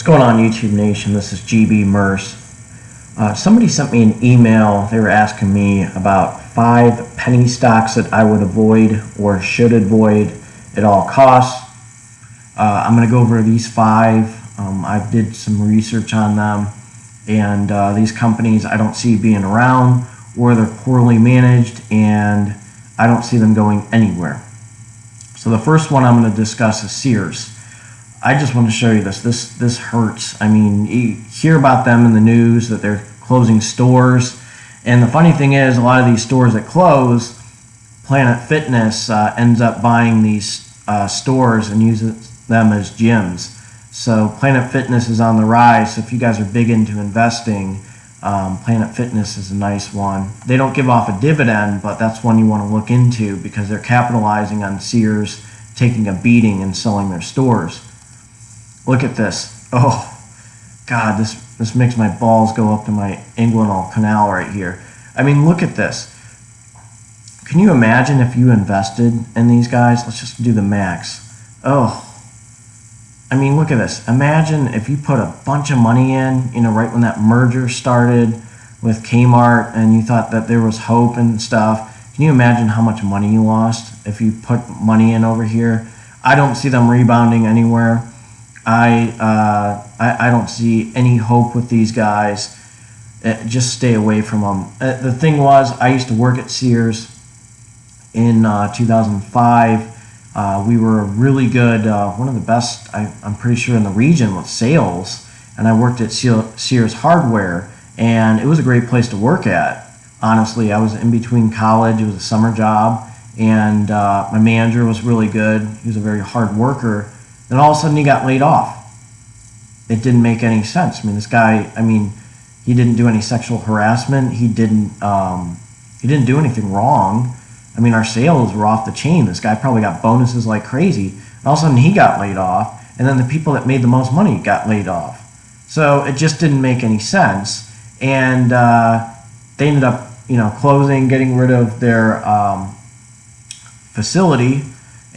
going on, YouTube Nation? This is GB Merce. Somebody sent me an email. They were asking me about 5 penny stocks that I would avoid or should avoid at all costs. I'm going to go over these 5. I did some research on them, and these companies I don't see being around, or they're poorly managed, and I don't see them going anywhere. So the first one I'm going to discuss is Sears. I just want to show you this. This hurts. I mean, you hear about them in the news that they're closing stores, and the funny thing is, a lot of these stores that close, Planet Fitness ends up buying these stores and uses them as gyms. So Planet Fitness is on the rise. So if you guys are big into investing, Planet Fitness is a nice one. They don't give off a dividend, but that's one you want to look into because they're capitalizing on Sears taking a beating and selling their stores. Look at this. Oh, God, this makes my balls go up to my inguinal canal right here. I mean, look at this. Can you imagine if you invested in these guys? Let's just do the max. Oh, I mean, look at this. Imagine if you put a bunch of money in, right when that merger started with Kmart, and you thought that there was hope and stuff. Can you imagine how much money you lost if you put money in over here? I don't see them rebounding anywhere. I don't see any hope with these guys. Just stay away from them. The thing was, I used to work at Sears in 2005. We were really good, one of the best, I'm pretty sure, in the region with sales. And I worked at Sears Hardware, and it was a great place to work at. Honestly, I was in between college. It was a summer job, and my manager was really good. He was a very hard worker. Then all of a sudden he got laid off. It didn't make any sense. I mean, this guy, he didn't do any sexual harassment. He didn't do anything wrong. I mean, our sales were off the chain. This guy probably got bonuses like crazy. And all of a sudden he got laid off, and then the people that made the most money got laid off. So it just didn't make any sense. And they ended up, closing, getting rid of their facility.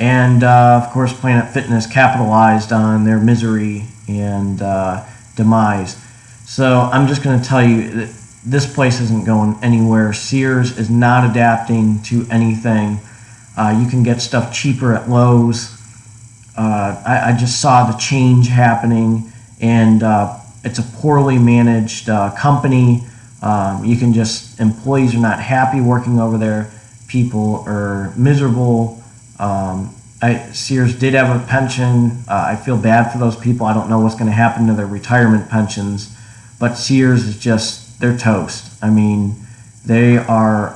And, of course, Planet Fitness capitalized on their misery and demise. So I'm just going to tell you that this place isn't going anywhere. Sears is not adapting to anything. You can get stuff cheaper at Lowe's. I just saw the change happening, and it's a poorly managed company. Employees are not happy working over there. People are miserable. Sears did have a pension. I feel bad for those people. I don't know what's going to happen to their retirement pensions, but Sears is just, they're toast. I mean, they are,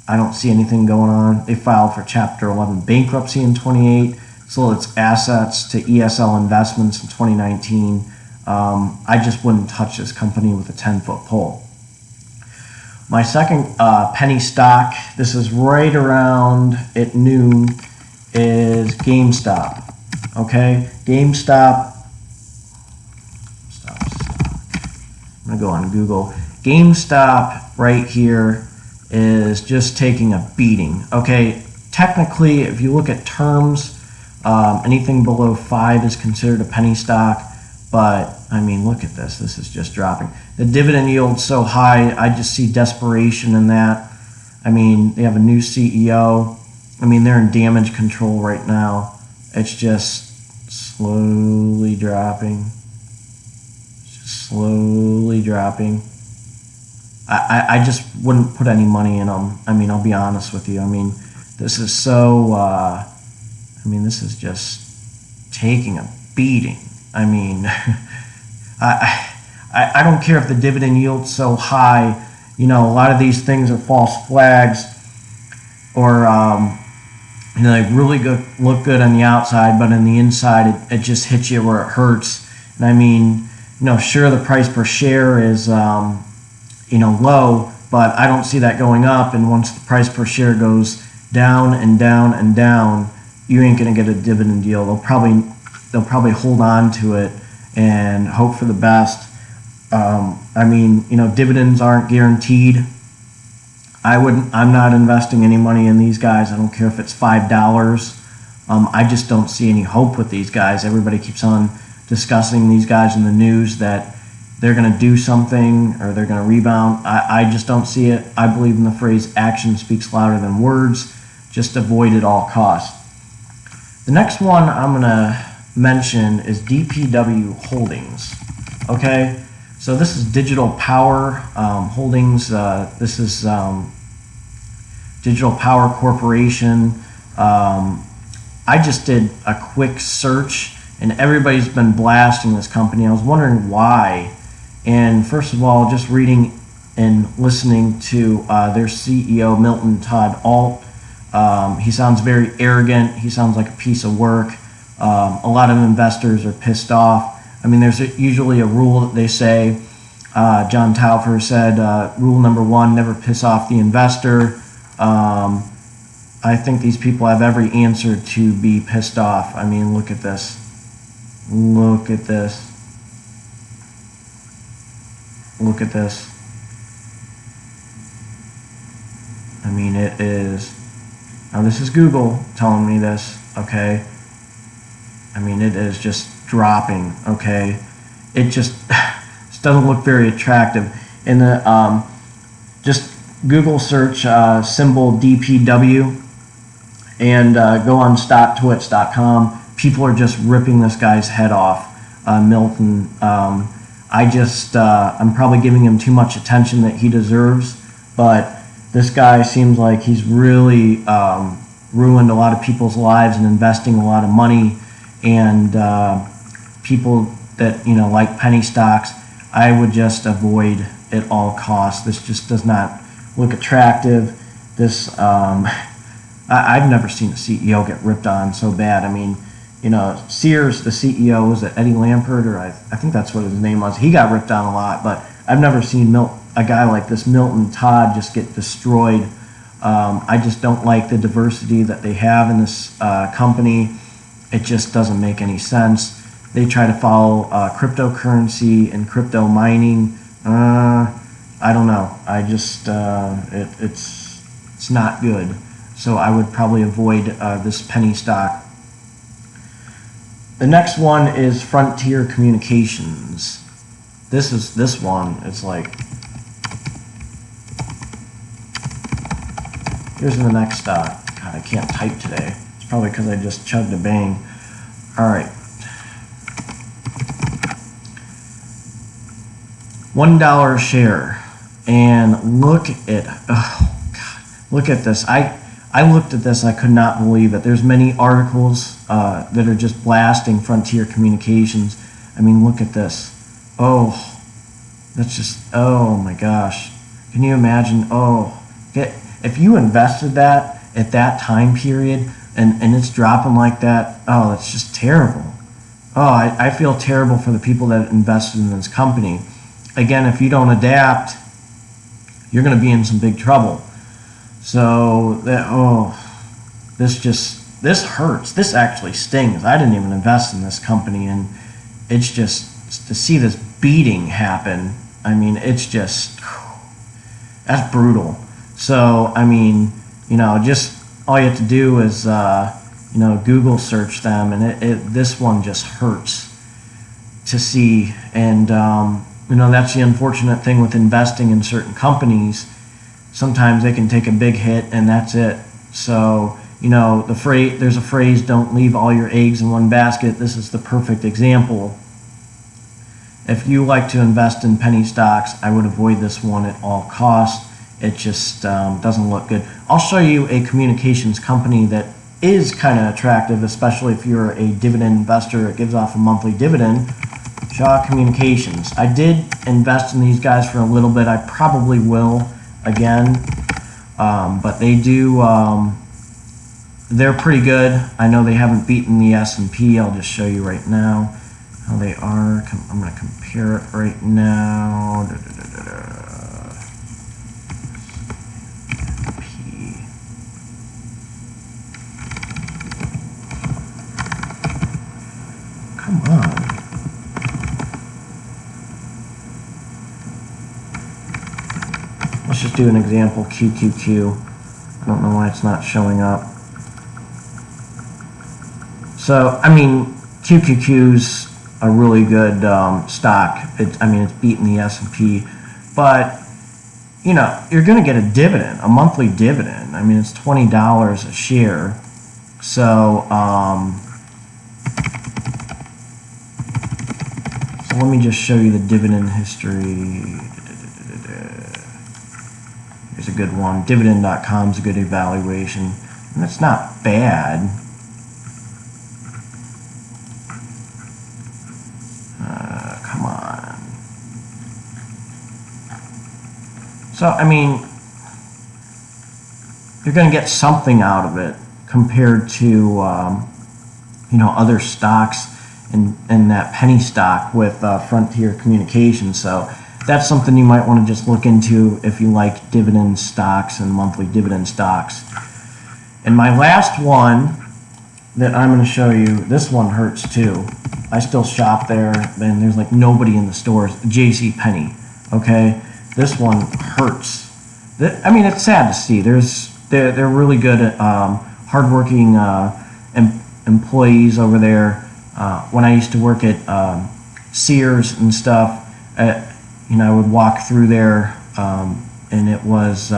I don't see anything going on. They filed for Chapter 11 bankruptcy in 2008, sold its assets to ESL Investments in 2019. I just wouldn't touch this company with a 10-foot pole. My second penny stock, this is right around at noon, is GameStop. Okay, GameStop. I'm going to go on Google. GameStop right here is just taking a beating. Okay, technically, if you look at terms, anything below 5 is considered a penny stock. But, look at this. This is just dropping. The dividend yield's so high, I just see desperation in that. They have a new CEO. They're in damage control right now. It's just slowly dropping. Slowly dropping. I just wouldn't put any money in them. I'll be honest with you. This is so, this is just taking a beating. I don't care if the dividend yield's so high. A lot of these things are false flags, or they really look good on the outside, but on the inside it just hits you where it hurts. And sure, the price per share is low, but I don't see that going up. And once the price per share goes down and down and down, you ain't gonna get a dividend yield. They'll probably hold on to it and hope for the best. Dividends aren't guaranteed. I'm not investing any money in these guys. I don't care if it's $5. I just don't see any hope with these guys. Everybody keeps on discussing these guys in the news that they're going to do something or they're going to rebound. I just don't see it. I believe in the phrase action speaks louder than words. Just avoid at all costs. The next one I'm going to mention is DPW Holdings. Okay, so this is Digital Power Holdings. This is Digital Power Corporation. I just did a quick search and everybody's been blasting this company. I was wondering why. And first of all, just reading and listening to their CEO, Milton Todd Alt, he sounds very arrogant. He sounds like a piece of work. A lot of investors are pissed off. I mean, there's usually a rule that they say. John Taufer said, rule number 1, never piss off the investor. I think these people have every answer to be pissed off. I mean, look at this. Look at this. Look at this. I mean, it is... Now, this is Google telling me this, okay? I mean, it is just dropping, okay? It just doesn't look very attractive. In the just Google search symbol DPW and go on stocktwits.com. People are just ripping this guy's head off, Milton. I'm probably giving him too much attention that he deserves, but this guy seems like he's really ruined a lot of people's lives and investing a lot of money. And people that like penny stocks, I would just avoid at all costs. This just does not look attractive. This I've never seen a CEO get ripped on so bad. I mean, Sears, the CEO, was it Eddie Lampert, or I think that's what his name was. He got ripped on a lot, but I've never seen a guy like this Milton Todd just get destroyed. I just don't like the diversity that they have in this company. It just doesn't make any sense. They try to follow cryptocurrency and crypto mining. I don't know. I just it's not good. So I would probably avoid this penny stock. The next one is Frontier Communications. This one. It's like, here's the next stock. God, I can't type today. It's probably because I just chugged a bang. All right. $1 a share. And look at, oh God, look at this. I looked at this, I could not believe it. There's many articles that are just blasting Frontier Communications. I mean, look at this. Oh, that's just, oh my gosh. Can you imagine? Oh, if you invested that at that time period and it's dropping like that, oh, that's just terrible. Oh, I feel terrible for the people that invested in this company. Again, if you don't adapt, you're going to be in some big trouble. So, this hurts. This actually stings. I didn't even invest in this company, and it's just, to see this beating happen, I mean, it's just, that's brutal. So, I mean, just all you have to do is, Google search them, and this one just hurts to see. And, that's the unfortunate thing with investing in certain companies. Sometimes they can take a big hit and that's it. So, there's a phrase, don't leave all your eggs in one basket. This is the perfect example. If you like to invest in penny stocks, I would avoid this one at all costs. It just doesn't look good. I'll show you a communications company that is kind of attractive, especially if you're a dividend investor. It gives off a monthly dividend. Shaw Communications. I did invest in these guys for a little bit. I probably will again, but they do, they're pretty good. I know they haven't beaten the S&P. I'll just show you right now how they are. I'm going to compare it right now. Come on. Let's just do an example, QQQ. I don't know why it's not showing up. So, I mean, QQQ's a really good stock. I mean, it's beating the S&P, but you know, you're going to get a dividend, a monthly dividend. I mean, it's $20 a share. So, so let me just show you the dividend history. Here's a good one. Dividend.com is a good evaluation. And that's not bad. Come on. So, I mean, you're going to get something out of it compared to, you know, other stocks and that penny stock with Frontier Communications. So that's something you might want to just look into if you like dividend stocks and monthly dividend stocks. And my last one that I'm going to show you, this one hurts too. I still shop there, and there's like nobody in the stores. JCPenney, okay? This one hurts. I mean, it's sad to see. They're really good at hardworking employees over there. When I used to work at Sears and stuff, you know, I would walk through there, and it was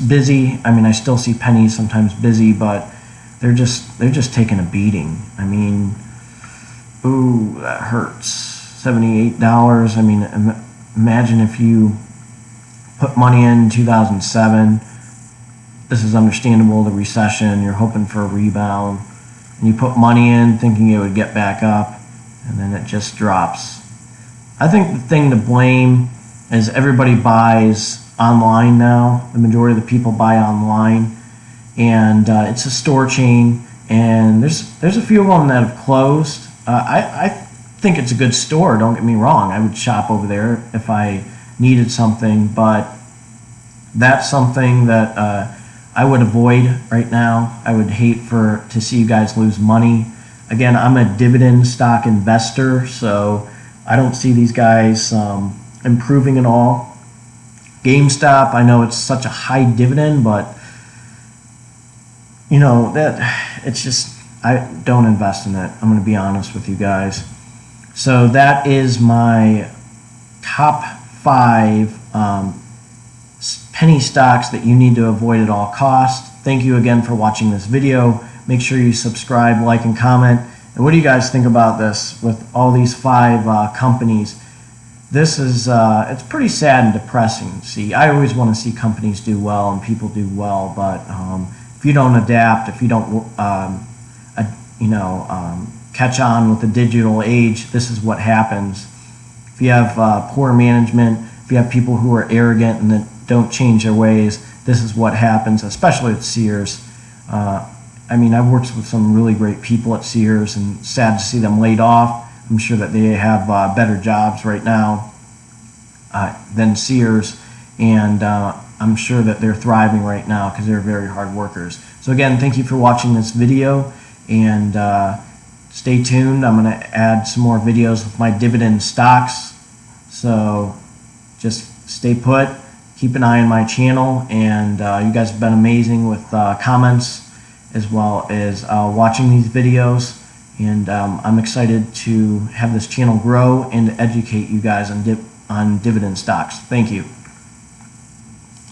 busy. I mean, I still see Pennies sometimes busy, but they're just taking a beating. I mean, ooh, that hurts. $78. I mean, imagine if you put money in 2007. This is understandable, the recession. You're hoping for a rebound, and you put money in thinking it would get back up, and then it just drops. I think the thing to blame is everybody buys online now. The majority of the people buy online, and it's a store chain, and there's a few of them that have closed. I think it's a good store, don't get me wrong. I would shop over there if I needed something, but that's something that I would avoid right now. I would hate to see you guys lose money. Again, I'm a dividend stock investor, so I don't see these guys improving at all. GameStop, I know it's such a high dividend, but you know that it's just, I don't invest in it. I'm going to be honest with you guys. So that is my top 5 penny stocks that you need to avoid at all costs. Thank you again for watching this video. Make sure you subscribe, like, and comment. And what do you guys think about this with all these 5 companies? This is, it's pretty sad and depressing. See, I always want to see companies do well and people do well, but if you don't adapt, if you don't, catch on with the digital age, this is what happens. If you have poor management, if you have people who are arrogant and that don't change their ways, this is what happens, especially at Sears. I mean, I've worked with some really great people at Sears, and sad to see them laid off. I'm sure that they have better jobs right now than Sears, and I'm sure that they're thriving right now because they're very hard workers. So again, thank you for watching this video, and stay tuned. I'm going to add some more videos with my dividend stocks, so just stay put. Keep an eye on my channel, and you guys have been amazing with comments as well as watching these videos, and I'm excited to have this channel grow and educate you guys on dividend stocks. Thank you.